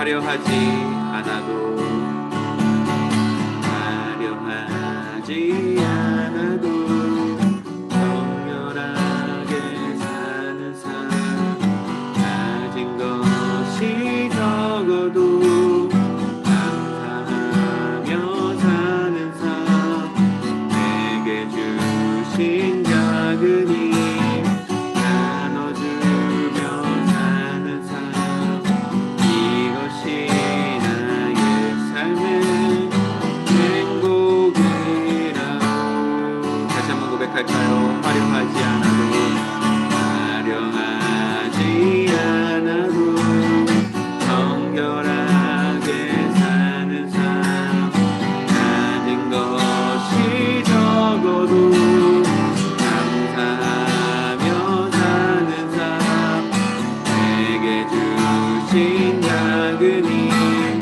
화려하지 않아도 화려하지 않아도 정결하게 사는 삶 가진 것이 적어도 감사하며 사는 삶 내게 주신 작은 힘 할까요? 화려하지 않아도 정결하게 사는 삶 가진 것이 적어도 감사하며 사는 삶 내게 주신 작은 힘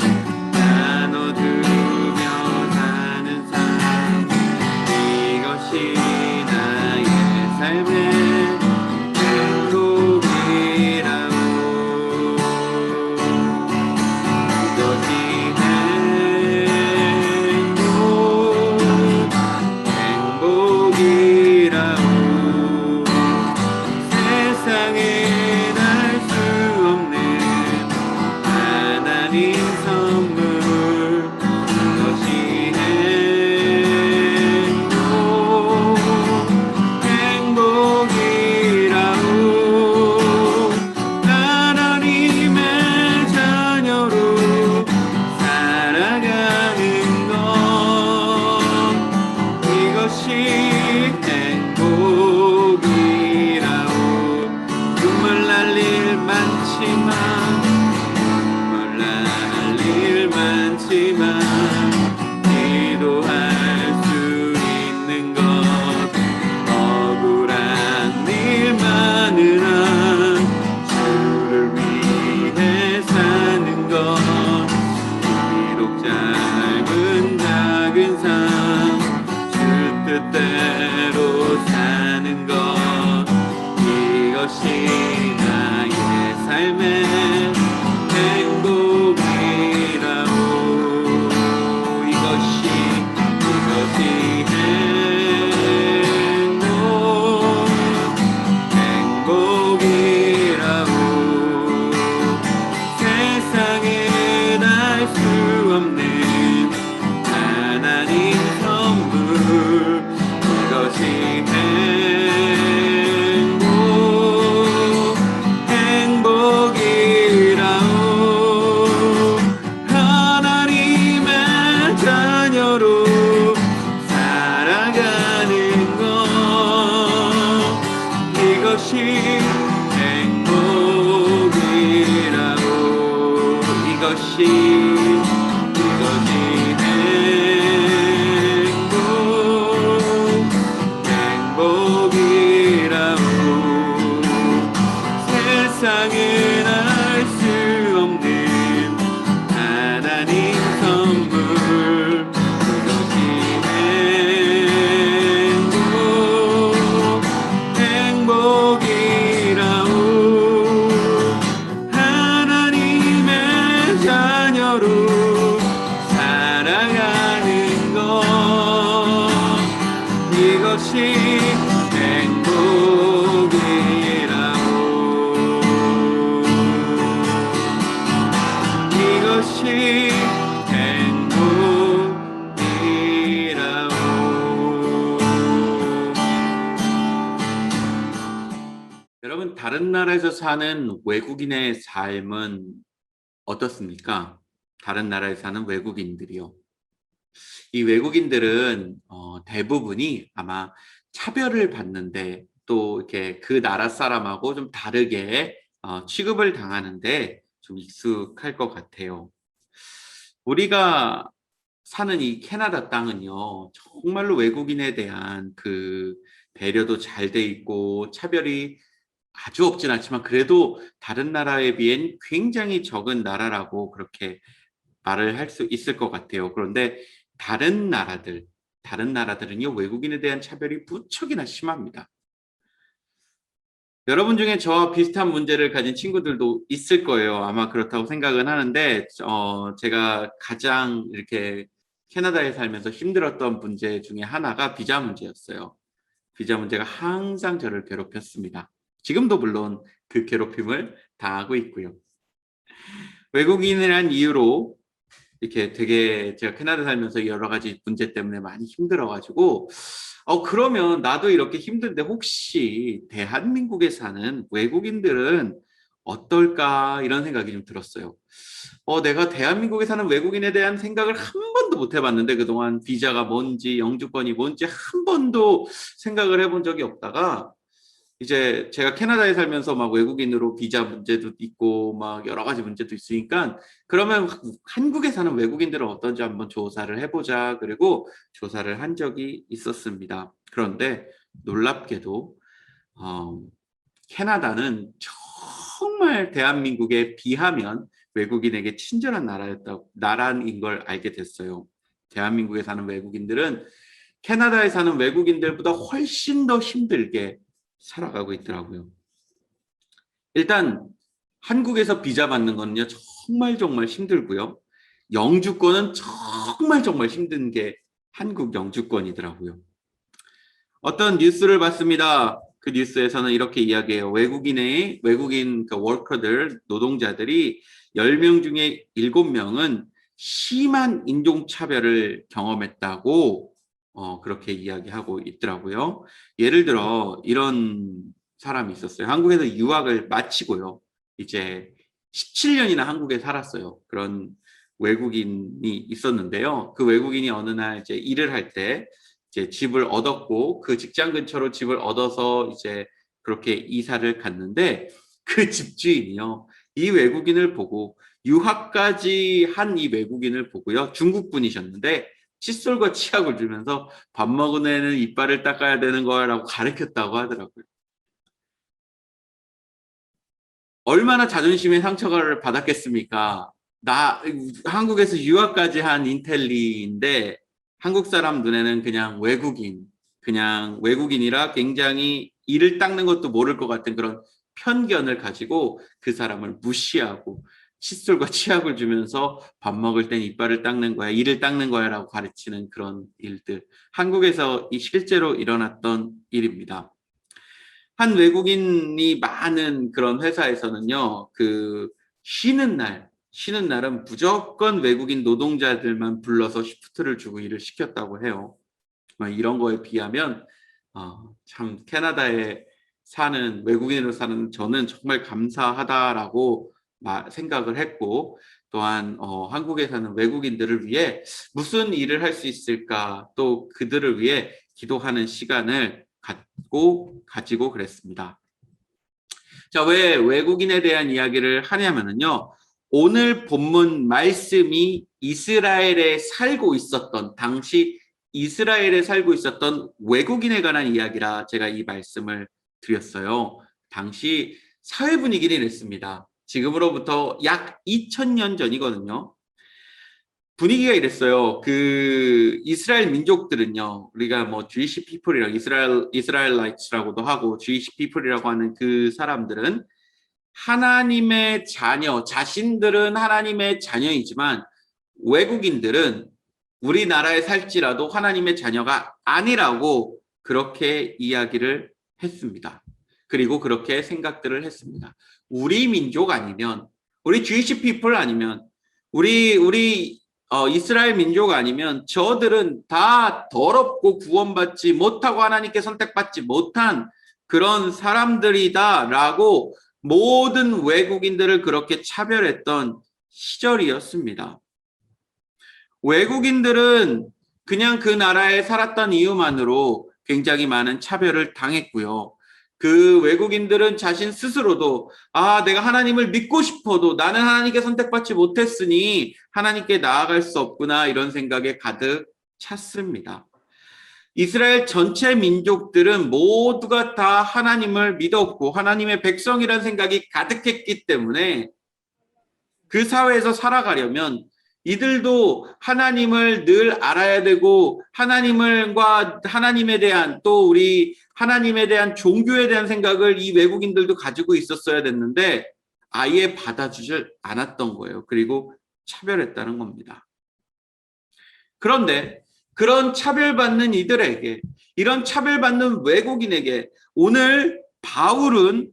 나눠주며 사는 삶 이것이 삶의 행복이라고 이것이 행복이라고 세상에 날 수 없는 하나님 선물 이것이 기도할 수 있는 것 억울한 일 많으나 주를 위해 사는 것 비록 짧은 작은 삶 주 뜻대로 사는 것 이것이 나의 삶의 행복이라고 행복이라고 세상에 날 수 없는 하나님 선물 이것이 행복이라고 하나님의 자녀로 살아가는 것 이것이 행복이라고 이것이 행복이라고 세상에 알 수 없는 하나님 선물 이것이 행복이라고 하나님의 자녀로 살아가는 것 이것이 행복이라고 이것이 행복이라고 여러분 다른 나라에서 사는 외국인의 삶은 어떻습니까? 다른 나라에 사는 외국인들이요. 이 외국인들은 대부분이 아마 차별을 받는데 또 이렇게 그 나라 사람하고 좀 다르게 취급을 당하는데 좀 익숙할 것 같아요. 우리가 사는 이 캐나다 땅은요, 정말로 외국인에 대한 그 배려도 잘 돼 있고 차별이 아주 없진 않지만 그래도 다른 나라에 비해 굉장히 적은 나라라고 그렇게 말을 할 수 있을 것 같아요. 그런데 다른 나라들은요, 외국인에 대한 차별이 무척이나 심합니다. 여러분 중에 저와 비슷한 문제를 가진 친구들도 있을 거예요. 아마 그렇다고 생각은 하는데, 제가 가장 이렇게 캐나다에 살면서 힘들었던 문제 중에 하나가 비자 문제였어요. 비자 문제가 항상 저를 괴롭혔습니다. 지금도 물론 그 괴롭힘을 당하고 있고요. 외국인이란 이유로 이렇게 되게 제가 캐나다 살면서 여러 가지 문제 때문에 많이 힘들어가지고 그러면 나도 이렇게 힘든데 혹시 대한민국에 사는 외국인들은 어떨까 이런 생각이 좀 들었어요. 내가 대한민국에 사는 외국인에 대한 생각을 한 번도 못 해봤는데 그동안 비자가 뭔지 영주권이 뭔지 한 번도 생각을 해본 적이 없다가 이제 제가 캐나다에 살면서 막 외국인으로 비자 문제도 있고 막 여러 가지 문제도 있으니까 그러면 한국에 사는 외국인들은 어떤지 한번 조사를 해보자. 그리고 조사를 한 적이 있었습니다. 그런데 놀랍게도 캐나다는 정말 대한민국에 비하면 외국인에게 친절한 나라인 걸 알게 됐어요. 대한민국에 사는 외국인들은 캐나다에 사는 외국인들보다 훨씬 더 힘들게 살아가고 있더라고요. 일단 한국에서 비자 받는 거는요 정말 힘들고요. 영주권은 정말 힘든 게 한국 영주권이더라고요. 어떤 뉴스를 봤습니다. 그 뉴스에서는 이렇게 이야기해요. 외국인 그 워커들, 노동자들이 10명 중에 7명은 심한 인종차별을 경험했다고 그렇게 이야기하고 있더라고요. 예를 들어 이런 사람이 있었어요. 한국에서 유학을 마치고요. 이제 17년이나 한국에 살았어요. 그런 외국인이 있었는데요. 그 외국인이 어느 날 이제 일을 할 때 이제 집을 얻었고 그 직장 근처로 집을 얻어서 이제 그렇게 이사를 갔는데 그 집주인이요. 이 외국인을 보고 유학까지 한 이 외국인을 보고요. 중국 분이셨는데 칫솔과 치약을 주면서 밥 먹은 애는 이빨을 닦아야 되는 거라고 가르쳤다고 하더라고요. 얼마나 자존심의 상처를 받았겠습니까? 한국에서 유학까지 한 인텔리인데 한국 사람 눈에는 그냥 외국인이라 굉장히 이를 닦는 것도 모를 것 같은 그런 편견을 가지고 그 사람을 무시하고 칫솔과 치약을 주면서 밥 먹을 땐 이빨을 닦는 거야, 이를 닦는 거야 라고 가르치는 그런 일들. 한국에서 실제로 일어났던 일입니다. 한 외국인이 많은 그런 회사에서는요, 쉬는 날은 무조건 외국인 노동자들만 불러서 시프트를 주고 일을 시켰다고 해요. 이런 거에 비하면, 참, 캐나다에 사는, 외국인으로 사는 저는 정말 감사하다라고 생각을 했고, 또한, 한국에 사는 외국인들을 위해 무슨 일을 할 수 있을까, 또 그들을 위해 기도하는 시간을 가지고 그랬습니다. 자, 왜 외국인에 대한 이야기를 하냐면요. 오늘 본문 말씀이 당시 이스라엘에 살고 있었던 외국인에 관한 이야기라 제가 이 말씀을 드렸어요. 당시 사회 분위기는 이랬습니다. 지금으로부터 약 2000년 전이거든요. 분위기가 이랬어요. 그 이스라엘 민족들은요. 우리가 뭐 Jewish people이라고 이스라엘라이츠라고도 하고 Jewish people이라고 하는 그 사람들은 하나님의 자신들은 하나님의 자녀이지만 외국인들은 우리나라에 살지라도 하나님의 자녀가 아니라고 그렇게 이야기를 했습니다. 그리고 그렇게 생각들을 했습니다. 우리 민족 아니면 우리 Jewish people 아니면 우리 이스라엘 민족 아니면 저들은 다 더럽고 구원받지 못하고 하나님께 선택받지 못한 그런 사람들이다라고 모든 외국인들을 그렇게 차별했던 시절이었습니다. 외국인들은 그냥 그 나라에 살았던 이유만으로 굉장히 많은 차별을 당했고요. 그 외국인들은 자신 스스로도 내가 하나님을 믿고 싶어도 나는 하나님께 선택받지 못했으니 하나님께 나아갈 수 없구나 이런 생각에 가득 찼습니다. 이스라엘 전체 민족들은 모두가 다 하나님을 믿었고 하나님의 백성이라는 생각이 가득했기 때문에 그 사회에서 살아가려면 이들도 하나님을 늘 알아야 되고 하나님에 대한 또 우리 하나님에 대한 종교에 대한 생각을 이 외국인들도 가지고 있었어야 됐는데 아예 받아주질 않았던 거예요. 그리고 차별했다는 겁니다. 그런데 그런 차별받는 이들에게, 이런 차별받는 외국인에게 오늘 바울은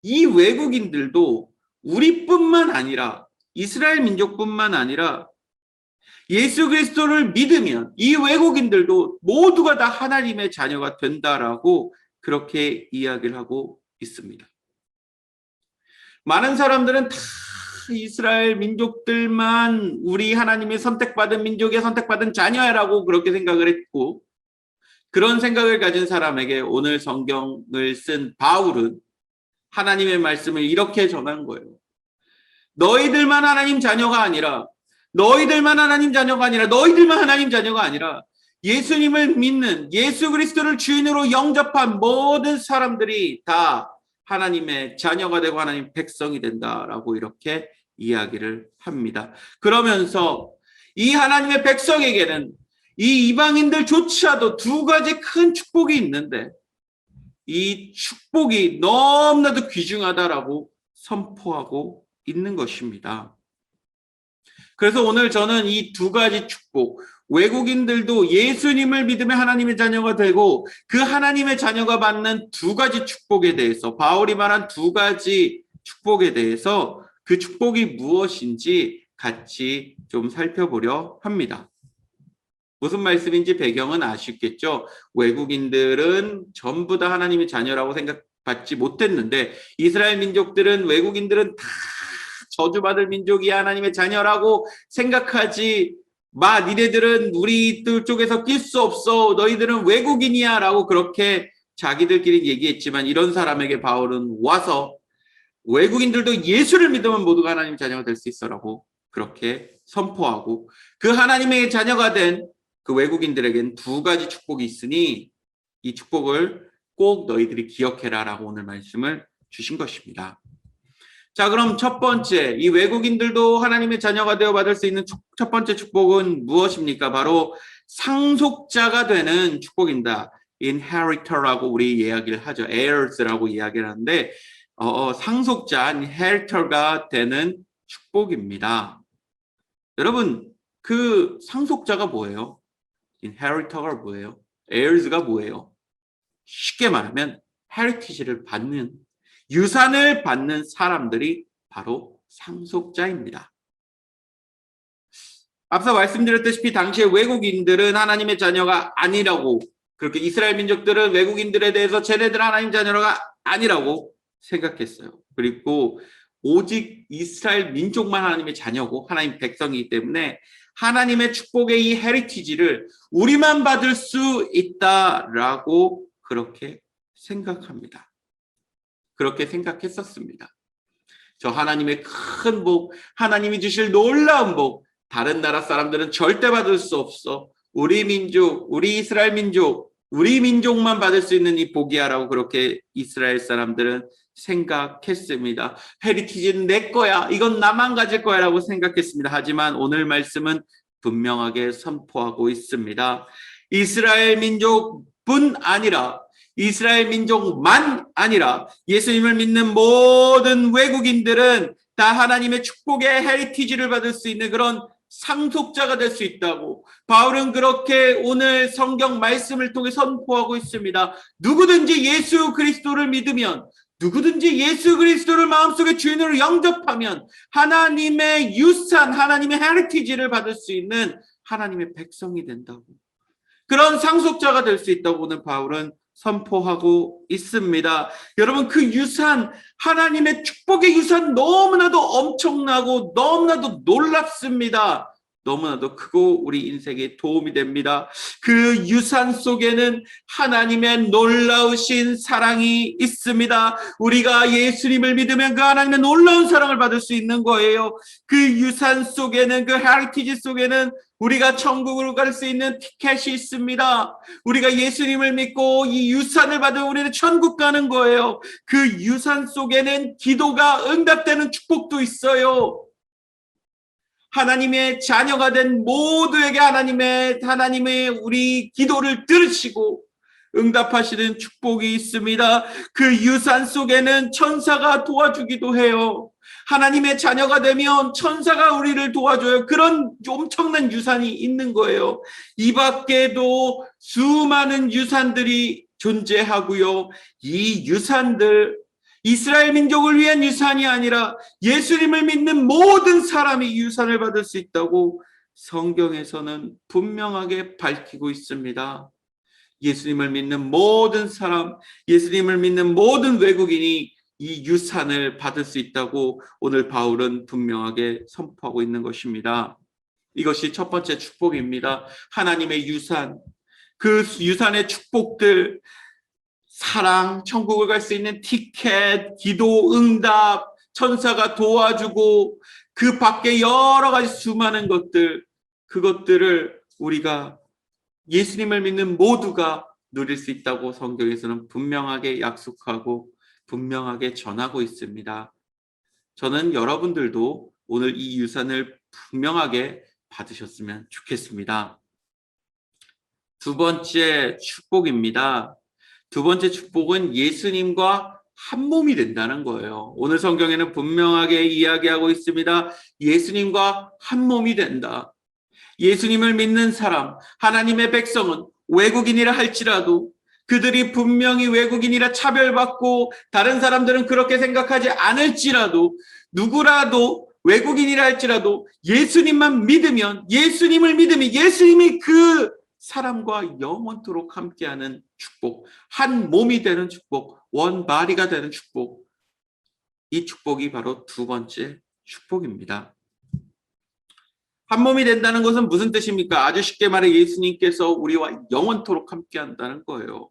이 외국인들도 우리뿐만 아니라 이스라엘 민족뿐만 아니라 예수 그리스도를 믿으면 이 외국인들도 모두가 다 하나님의 자녀가 된다라고 그렇게 이야기를 하고 있습니다. 많은 사람들은 다 이스라엘 민족들만 우리 하나님의 선택받은 민족의 선택받은 자녀라고 그렇게 생각을 했고, 그런 생각을 가진 사람에게 오늘 성경을 쓴 바울은 하나님의 말씀을 이렇게 전한 거예요. 너희들만 하나님 자녀가 아니라, 너희들만 하나님 자녀가 아니라, 너희들만 하나님 자녀가 아니라 예수님을 믿는, 예수 그리스도를 주인으로 영접한 모든 사람들이 다 하나님의 자녀가 되고 하나님 백성이 된다라고 이렇게 이야기를 합니다. 그러면서 이 하나님의 백성에게는 이 이방인들조차도 두 가지 큰 축복이 있는데 이 축복이 너무나도 귀중하다라고 선포하고 있는 것입니다. 그래서 오늘 저는 이 두 가지 축복, 외국인들도 예수님을 믿으며 하나님의 자녀가 되고 그 하나님의 자녀가 받는 두 가지 축복에 대해서, 바울이 말한 두 가지 축복에 대해서 그 축복이 무엇인지 같이 좀 살펴보려 합니다. 무슨 말씀인지 배경은 아시겠죠? 외국인들은 전부 다 하나님의 자녀라고 생각받지 못했는데 이스라엘 민족들은, 외국인들은 다 저주받을 민족이야, 하나님의 자녀라고 생각하지 마, 니네들은 우리들 쪽에서 낄 수 없어, 너희들은 외국인이야 라고 그렇게 자기들끼리 얘기했지만, 이런 사람에게 바울은 와서 외국인들도 예수를 믿으면 모두가 하나님의 자녀가 될 수 있어 라고 그렇게 선포하고, 그 하나님의 자녀가 된 그 외국인들에겐 두 가지 축복이 있으니 이 축복을 꼭 너희들이 기억해라 라고 오늘 말씀을 주신 것입니다. 자, 그럼 첫 번째, 이 외국인들도 하나님의 자녀가 되어 받을 수 있는 첫 번째 축복은 무엇입니까? 바로 상속자가 되는 축복입니다. inheritor라고 우리 이야기를 하죠. heirs라고 이야기를 하는데 상속자, inheritor가 되는 축복입니다. 여러분, 그 상속자가 뭐예요? inheritor가 뭐예요? heirs가 뭐예요? 쉽게 말하면 heritage를 받는, 유산을 받는 사람들이 바로 상속자입니다. 앞서 말씀드렸다시피 당시에 외국인들은 하나님의 자녀가 아니라고, 그렇게 이스라엘 민족들은 외국인들에 대해서 쟤네들 하나님 자녀가 아니라고 생각했어요. 그리고 오직 이스라엘 민족만 하나님의 자녀고 하나님 백성이기 때문에 하나님의 축복의 이 헤리티지를 우리만 받을 수 있다라고 그렇게 생각합니다. 그렇게 생각했었습니다. 저 하나님의 큰 복, 하나님이 주실 놀라운 복, 다른 나라 사람들은 절대 받을 수 없어. 우리 민족, 우리 이스라엘 민족, 우리 민족만 받을 수 있는 이 복이야라고 그렇게 이스라엘 사람들은 생각했습니다. 헤리티지는 내 거야, 이건 나만 가질 거야 라고 생각했습니다. 하지만 오늘 말씀은 분명하게 선포하고 있습니다. 이스라엘 민족뿐 아니라, 이스라엘 민족만 아니라 예수님을 믿는 모든 외국인들은 다 하나님의 축복의 헤리티지를 받을 수 있는 그런 상속자가 될 수 있다고 바울은 그렇게 오늘 성경 말씀을 통해 선포하고 있습니다. 누구든지 예수 그리스도를 믿으면, 누구든지 예수 그리스도를 마음속에 주인으로 영접하면 하나님의 유산, 하나님의 헤리티지를 받을 수 있는 하나님의 백성이 된다고, 그런 상속자가 될 수 있다고 오늘 바울은 선포하고 있습니다. 여러분, 그 유산, 하나님의 축복의 유산 너무나도 엄청나고 너무나도 놀랍습니다. 너무나도 크고 우리 인생에 도움이 됩니다. 그 유산 속에는 하나님의 놀라우신 사랑이 있습니다. 우리가 예수님을 믿으면 그 하나님의 놀라운 사랑을 받을 수 있는 거예요. 그 유산 속에는, 그 헤리티지 속에는 우리가 천국으로 갈 수 있는 티켓이 있습니다. 우리가 예수님을 믿고 이 유산을 받으면 우리는 천국 가는 거예요. 그 유산 속에는 기도가 응답되는 축복도 있어요. 하나님의 자녀가 된 모두에게 하나님의 우리 기도를 들으시고 응답하시는 축복이 있습니다. 그 유산 속에는 천사가 도와주기도 해요. 하나님의 자녀가 되면 천사가 우리를 도와줘요. 그런 엄청난 유산이 있는 거예요. 이 밖에도 수많은 유산들이 존재하고요. 이 유산들, 이스라엘 민족을 위한 유산이 아니라 예수님을 믿는 모든 사람이 유산을 받을 수 있다고 성경에서는 분명하게 밝히고 있습니다. 예수님을 믿는 모든 사람, 예수님을 믿는 모든 외국인이 이 유산을 받을 수 있다고 오늘 바울은 분명하게 선포하고 있는 것입니다. 이것이 첫 번째 축복입니다. 하나님의 유산, 그 유산의 축복들, 사랑, 천국을 갈 수 있는 티켓, 기도, 응답, 천사가 도와주고 그 밖에 여러 가지 수많은 것들, 그것들을 우리가 예수님을 믿는 모두가 누릴 수 있다고 성경에서는 분명하게 약속하고 분명하게 전하고 있습니다. 저는 여러분들도 오늘 이 유산을 분명하게 받으셨으면 좋겠습니다. 두 번째 축복입니다. 두 번째 축복은 예수님과 한 몸이 된다는 거예요. 오늘 성경에는 분명하게 이야기하고 있습니다. 예수님과 한 몸이 된다. 예수님을 믿는 사람, 하나님의 백성은 외국인이라 할지라도 그들이 분명히 외국인이라 차별받고 다른 사람들은 그렇게 생각하지 않을지라도 누구라도 외국인이라 할지라도 예수님만 믿으면 예수님이 그 사람과 영원토록 함께하는 축복, 한 몸이 되는 축복, 원바디가 되는 축복. 이 축복이 바로 두 번째 축복입니다. 한 몸이 된다는 것은 무슨 뜻입니까? 아주 쉽게 말해 예수님께서 우리와 영원토록 함께한다는 거예요.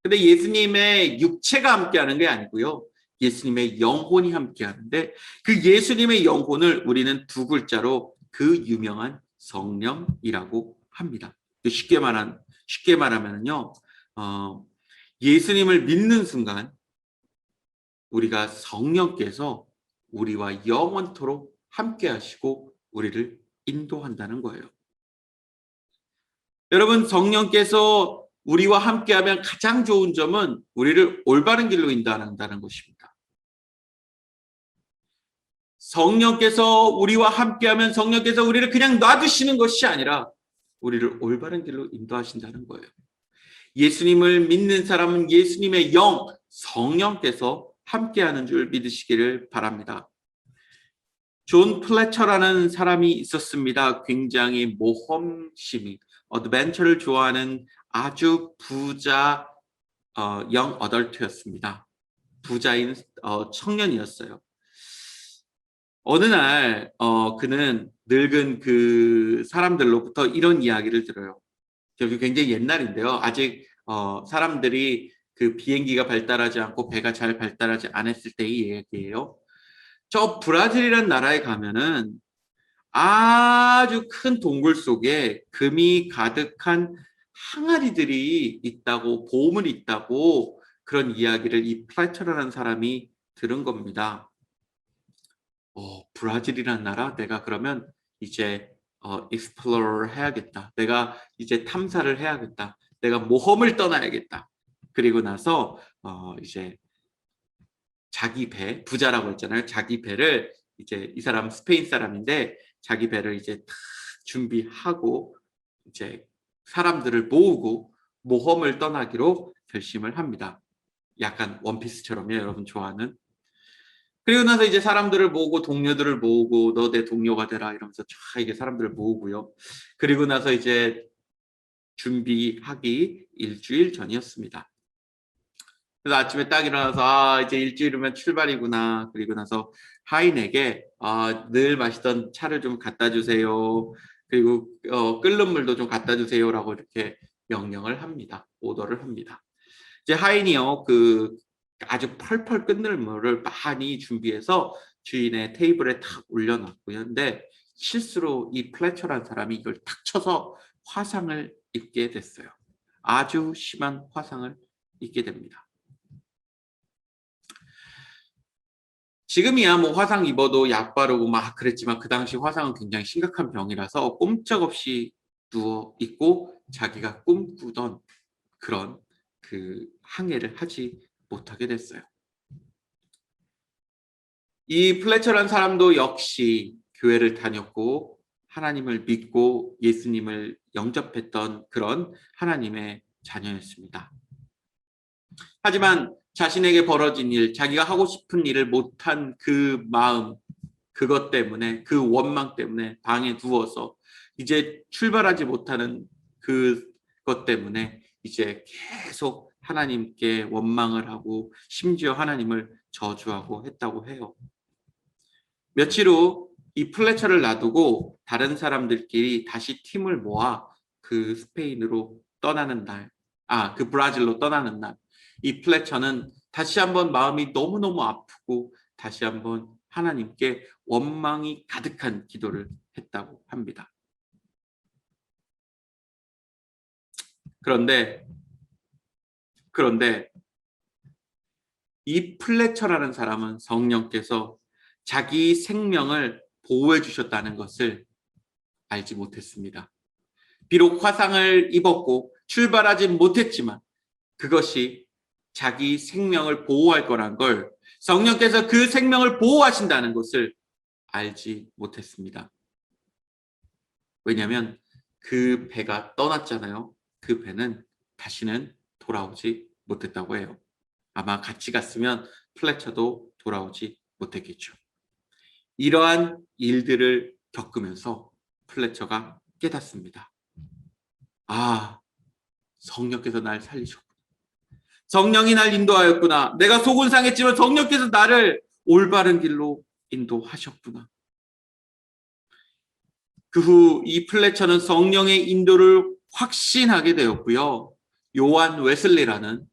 근데 예수님의 육체가 함께하는 게 아니고요. 예수님의 영혼이 함께하는데 그 예수님의 영혼을 우리는 두 글자로 그 유명한 성령이라고 합니다. 쉽게 말하면요, 예수님을 믿는 순간 우리가 성령께서 우리와 영원토록 함께하시고 우리를 인도한다는 거예요. 여러분, 성령께서 우리와 함께하면 가장 좋은 점은 우리를 올바른 길로 인도한다는 것입니다. 성령께서 우리와 함께하면 성령께서 우리를 그냥 놔두시는 것이 아니라 우리를 올바른 길로 인도하신다는 거예요. 예수님을 믿는 사람은 예수님의 영, 성령께서 함께하는 줄 믿으시기를 바랍니다. 존 플래처라는 사람이 있었습니다. 굉장히 모험심이, 어드벤처를 좋아하는 아주 부자 영 어덜트였습니다. 부자인 청년이었어요. 어느 날 그는 늙은 그 사람들로부터 이런 이야기를 들어요. 굉장히 옛날인데요. 아직 사람들이 그 비행기가 발달하지 않고 배가 잘 발달하지 않았을 때의 얘기예요. 저 브라질이라는 나라에 가면은 아주 큰 동굴 속에 금이 가득한 항아리들이 있다고, 보물이 있다고 그런 이야기를 이 플래처라는 사람이 들은 겁니다. 브라질이라는 나라, 내가 그러면 이제 explorer 해야겠다. 내가 이제 탐사를 해야겠다. 내가 모험을 떠나야겠다. 그리고 나서 이제 자기 배, 부자라고 했잖아요. 자기 배를 이제 이 사람 스페인 사람인데 자기 배를 이제 다 준비하고 이제 사람들을 모으고 모험을 떠나기로 결심을 합니다. 약간 원피스처럼요. 여러분 좋아하는. 그리고 나서 이제 사람들을 모으고 동료들을 모으고 너 내 동료가 되라 이러면서 쫙 이게 사람들을 모으고요. 그리고 나서 이제 준비하기 일주일 전이었습니다. 그래서 아침에 딱 일어나서 이제 일주일이면 출발이구나. 그리고 나서 하인에게 늘 마시던 차를 좀 갖다 주세요. 그리고 끓는 물도 좀 갖다 주세요라고 이렇게 명령을 합니다. 오더를 합니다. 이제 하인이요, 그 아주 펄펄 끓는 물을 많이 준비해서 주인의 테이블에 탁 올려놨고요. 근데 실수로 이 플래처라는 사람이 이걸 탁 쳐서 화상을 입게 됐어요. 아주 심한 화상을 입게 됩니다. 지금이야 뭐 화상 입어도 약 바르고 막 그랬지만 그 당시 화상은 굉장히 심각한 병이라서 꼼짝없이 누워 있고 자기가 꿈꾸던 그런 그 항해를 하지 못하게 됐어요. 이 플래처라는 사람도 역시 교회를 다녔고 하나님을 믿고 예수님을 영접했던 그런 하나님의 자녀였습니다. 하지만 자신에게 벌어진 일, 자기가 하고 싶은 일을 못한 그 마음, 그것 때문에, 그 원망 때문에 방에 누워서 이제 출발하지 못하는 그것 때문에 이제 계속 하나님께 원망을 하고 심지어 하나님을 저주하고 했다고 해요. 며칠 후 이 플래처를 놔두고 다른 사람들끼리 다시 팀을 모아 그 스페인으로 떠나는 날, 그 브라질로 떠나는 날, 이 플래처는 다시 한번 마음이 너무너무 아프고 다시 한번 하나님께 원망이 가득한 기도를 했다고 합니다. 그런데 이 플래처라는 사람은 성령께서 자기 생명을 보호해 주셨다는 것을 알지 못했습니다. 비록 화상을 입었고 출발하지 못했지만 그것이 자기 생명을 보호할 거란 걸, 성령께서 그 생명을 보호하신다는 것을 알지 못했습니다. 왜냐하면 그 배가 떠났잖아요. 그 배는 다시는 돌아오지 못했다고 해요. 아마 같이 갔으면 플래처도 돌아오지 못했겠죠. 이러한 일들을 겪으면서 플래처가 깨닫습니다. 성령께서 날 살리셨구나. 성령이 날 인도하였구나. 내가 속은 상했지만 성령께서 나를 올바른 길로 인도하셨구나. 그 후 이 플래처는 성령의 인도를 확신하게 되었고요. 요한 웨슬리라는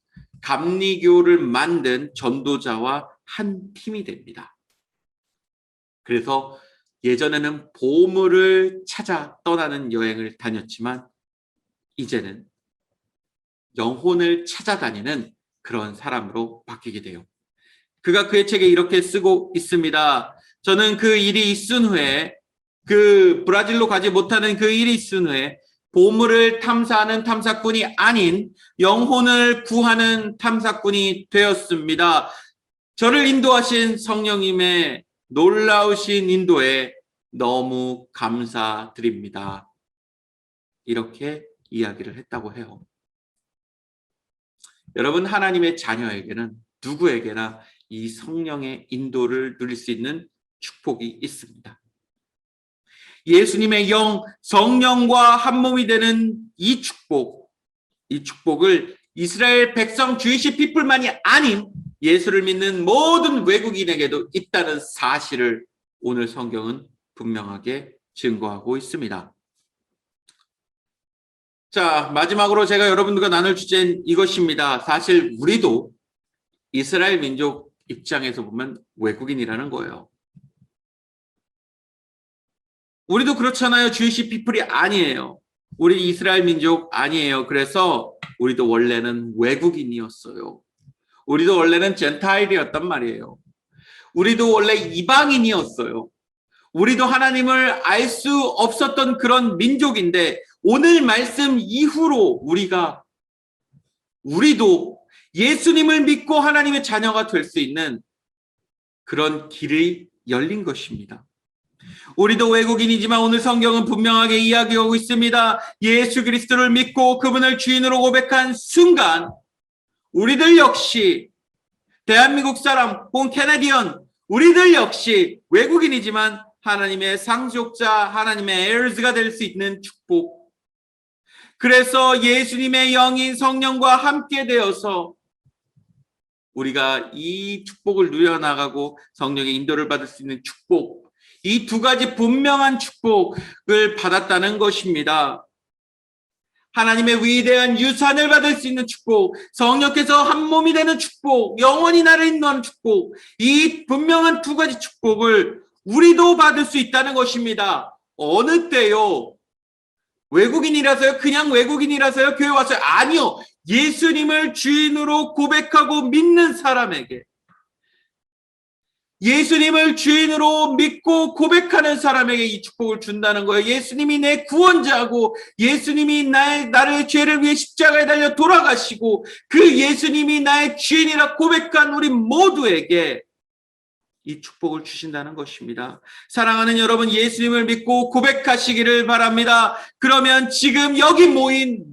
감리교를 만든 전도자와 한 팀이 됩니다. 그래서 예전에는 보물을 찾아 떠나는 여행을 다녔지만 이제는 영혼을 찾아다니는 그런 사람으로 바뀌게 돼요. 그가 그의 책에 이렇게 쓰고 있습니다. 저는 그 일이 있은 후에, 그 브라질로 가지 못하는 그 일이 있은 후에 보물을 탐사하는 탐사꾼이 아닌 영혼을 구하는 탐사꾼이 되었습니다. 저를 인도하신 성령님의 놀라우신 인도에 너무 감사드립니다. 이렇게 이야기를 했다고 해요. 여러분, 하나님의 자녀에게는 누구에게나 이 성령의 인도를 누릴 수 있는 축복이 있습니다. 예수님의 영, 성령과 한 몸이 되는 이 축복을 이스라엘 백성 주이시 피플만이 아닌 예수를 믿는 모든 외국인에게도 있다는 사실을 오늘 성경은 분명하게 증거하고 있습니다. 자, 마지막으로 제가 여러분들과 나눌 주제는 이것입니다. 사실 우리도 이스라엘 민족 입장에서 보면 외국인이라는 거예요. 우리도 그렇잖아요. 주이시 피플이 아니에요. 우리 이스라엘 민족 아니에요. 그래서 우리도 원래는 외국인이었어요. 우리도 원래는 젠타일이었단 말이에요. 우리도 원래 이방인이었어요. 우리도 하나님을 알 수 없었던 그런 민족인데 오늘 말씀 이후로 우리도 예수님을 믿고 하나님의 자녀가 될 수 있는 그런 길이 열린 것입니다. 우리도 외국인이지만 오늘 성경은 분명하게 이야기하고 있습니다. 예수 그리스도를 믿고 그분을 주인으로 고백한 순간 우리들 역시 대한민국 사람 혹은 캐나디언, 우리들 역시 외국인이지만 하나님의 상속자, 하나님의 heirs가 될 수 있는 축복. 그래서 예수님의 영인 성령과 함께 되어서 우리가 이 축복을 누려나가고 성령의 인도를 받을 수 있는 축복, 이 두 가지 분명한 축복을 받았다는 것입니다. 하나님의 위대한 유산을 받을 수 있는 축복, 성령께서 한 몸이 되는 축복, 영원히 나를 인도하는 축복, 이 분명한 두 가지 축복을 우리도 받을 수 있다는 것입니다. 어느 때요? 외국인이라서요? 그냥 외국인이라서요? 교회 왔어요? 아니요. 예수님을 주인으로 고백하고 믿는 사람에게, 예수님을 주인으로 믿고 고백하는 사람에게 이 축복을 준다는 거예요. 예수님이 내 구원자고 예수님이 나를 죄를 위해 십자가에 달려 돌아가시고 그 예수님이 나의 주인이라 고백한 우리 모두에게 이 축복을 주신다는 것입니다. 사랑하는 여러분, 예수님을 믿고 고백하시기를 바랍니다. 그러면 지금 여기 모인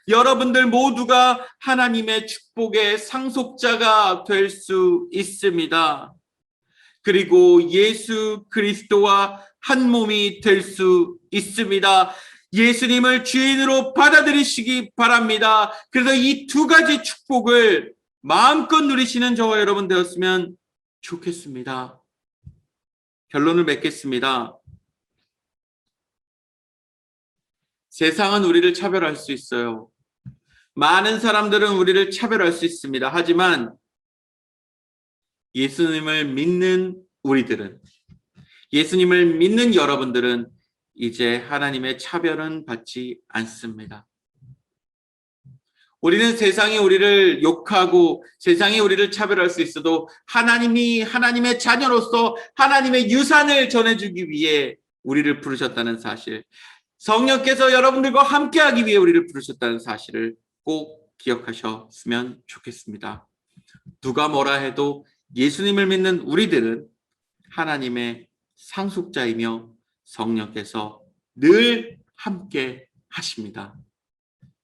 여러분들 모두가 하나님의 축복의 상속자가 될 수 있습니다. 그리고 예수 그리스도와 한 몸이 될 수 있습니다. 예수님을 주인으로 받아들이시기 바랍니다. 그래서 이 두 가지 축복을 마음껏 누리시는 저와 여러분 되었으면 좋겠습니다. 결론을 맺겠습니다. 세상은 우리를 차별할 수 있어요. 많은 사람들은 우리를 차별할 수 있습니다. 하지만 예수님을 믿는 우리들은, 예수님을 믿는 여러분들은 이제 하나님의 차별은 받지 않습니다. 우리는 세상이 우리를 욕하고 세상이 우리를 차별할 수 있어도 하나님이 하나님의 자녀로서 하나님의 유산을 전해주기 위해 우리를 부르셨다는 사실, 성령께서 여러분들과 함께하기 위해 우리를 부르셨다는 사실을 꼭 기억하셨으면 좋겠습니다. 누가 뭐라 해도 예수님을 믿는 우리들은 하나님의 상속자이며 성령께서 늘 함께 하십니다.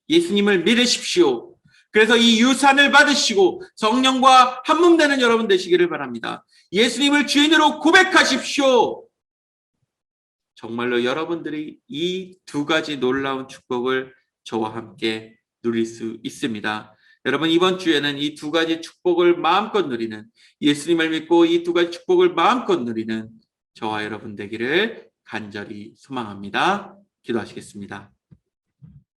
예수님을 믿으십시오. 그래서 이 유산을 받으시고 성령과 한 몸 되는 여러분 되시기를 바랍니다. 예수님을 주인으로 고백하십시오. 정말로 여러분들이 이 두 가지 놀라운 축복을 저와 함께 누릴 수 있습니다. 여러분, 이번 주에는 이 두 가지 축복을 마음껏 누리는, 예수님을 믿고 이 두 가지 축복을 마음껏 누리는 저와 여러분 되기를 간절히 소망합니다. 기도하시겠습니다.